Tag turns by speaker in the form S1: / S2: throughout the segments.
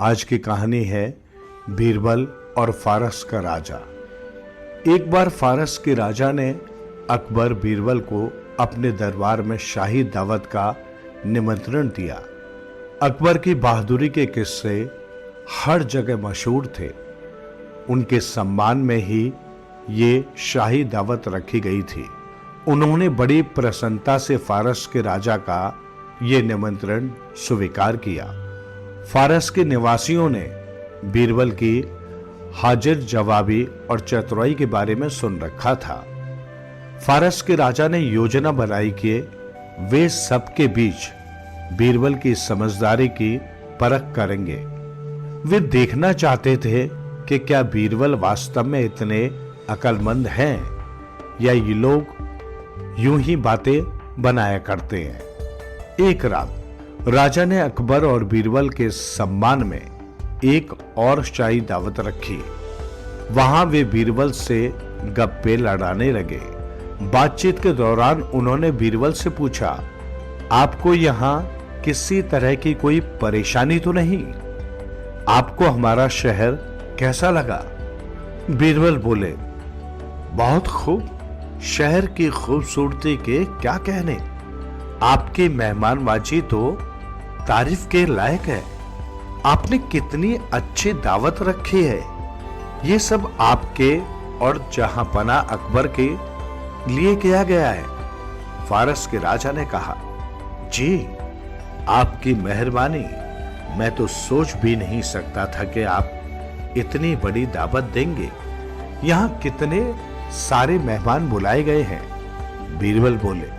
S1: आज की कहानी है बीरबल और फारस का राजा। एक बार फारस के राजा ने अकबर बीरबल को अपने दरबार में शाही दावत का निमंत्रण दिया। अकबर की बहादुरी के किस्से हर जगह मशहूर थे। उनके सम्मान में ही ये शाही दावत रखी गई थी। उन्होंने बड़ी प्रसन्नता से फारस के राजा का ये निमंत्रण स्वीकार किया। फारस के निवासियों ने बीरबल की हाजिर जवाबी और चतुराई के बारे में सुन रखा था। फारस के राजा ने योजना बनाई कि वे सबके बीच बीरबल की समझदारी की परख करेंगे। वे देखना चाहते थे कि क्या बीरबल वास्तव में इतने अक्लमंद हैं या ये लोग यूं ही बातें बनाया करते हैं। एक रात राजा ने अकबर और बीरबल के सम्मान में एक और शाही दावत रखी। वहां वे बीरबल से गप्पे लड़ाने लगे। बातचीत के दौरान उन्होंने बीरबल से पूछा, आपको यहाँ किसी तरह की कोई परेशानी तो नहीं? आपको हमारा शहर कैसा लगा? बीरबल बोले, बहुत खूब। शहर की खूबसूरती के क्या कहने। आपकी मेहमानबाजी तो तारीफ के लायक है। आपने कितनी अच्छी दावत रखी है। ये सब आपके और जहांपना अकबर के लिए किया गया है। फारस के राजा ने कहा, जी आपकी मेहरबानी। मैं तो सोच भी नहीं सकता था कि आप इतनी बड़ी दावत देंगे। यहाँ कितने सारे मेहमान बुलाए गए हैं। बीरबल बोले।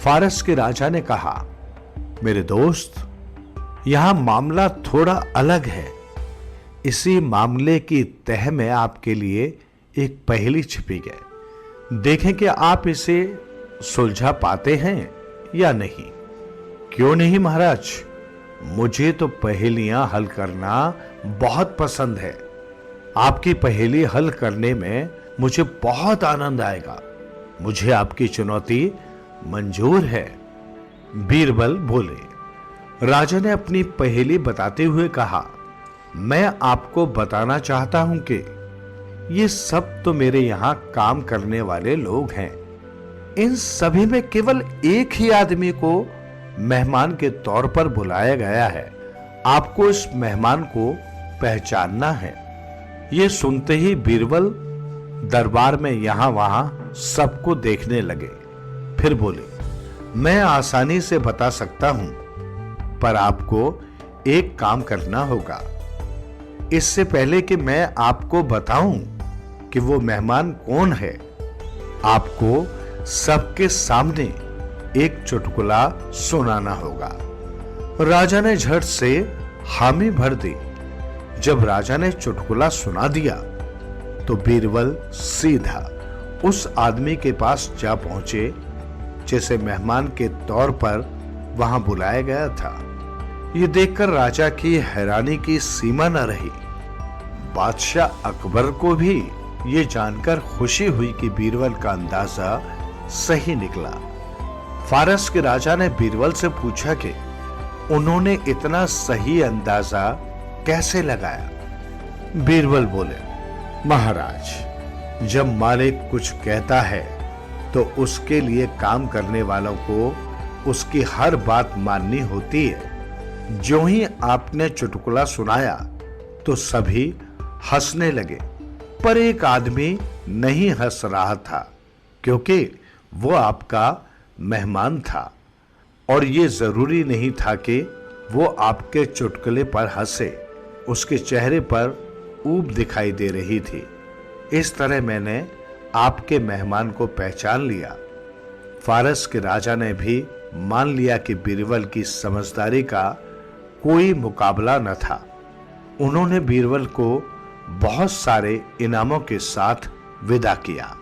S1: फारस के राजा ने कहा, मेरे दोस्त, यहां मामला थोड़ा अलग है। इसी मामले की तह में आपके लिए एक पहेली छिपी है। देखें कि आप इसे सुलझा पाते हैं या नहीं। क्यों नहीं महाराज, मुझे तो पहेलियां हल करना बहुत पसंद है। आपकी पहेली हल करने में मुझे बहुत आनंद आएगा। मुझे आपकी चुनौती मंजूर है। बीरबल बोले। राजा ने अपनी पहेली बताते हुए कहा, मैं आपको बताना चाहता हूं कि ये सब तो मेरे यहां काम करने वाले लोग हैं। इन सभी में केवल एक ही आदमी को मेहमान के तौर पर बुलाया गया है। आपको इस मेहमान को पहचानना है। ये सुनते ही बीरबल दरबार में यहां वहां सबको देखने लगे। फिर बोले, मैं आसानी से बता सकता हूं, पर आपको एक काम करना होगा। इससे पहले कि मैं आपको बताऊं कि वो मेहमान कौन है, आपको सबके सामने एक चुटकुला सुनाना होगा। राजा ने झट से हामी भर दी। जब राजा ने चुटकुला सुना दिया तो बीरबल सीधा उस आदमी के पास जा पहुंचे जिसे मेहमान के तौर पर वहां बुलाया गया था। ये देखकर राजा की हैरानी की सीमा न रही। बादशाह अकबर को भी ये जानकर खुशी हुई कि बीरबल का अंदाजा सही निकला। फारस के राजा ने बीरबल से पूछा कि उन्होंने इतना सही अंदाजा कैसे लगाया। बीरबल बोले, महाराज, जब मालिक कुछ कहता है तो उसके लिए काम करने वालों को उसकी हर बात माननी होती है। जो ही आपने चुटकुला सुनाया तो सभी हंसने लगे, पर एक आदमी नहीं हंस रहा था क्योंकि वो आपका मेहमान था और ये जरूरी नहीं था कि वो आपके चुटकुले पर हंसे। उसके चेहरे पर ऊब दिखाई दे रही थी। इस तरह मैंने आपके मेहमान को पहचान लिया। फारस के राजा ने भी मान लिया कि बीरबल की समझदारी का कोई मुकाबला न था। उन्होंने बीरबल को बहुत सारे इनामों के साथ विदा किया।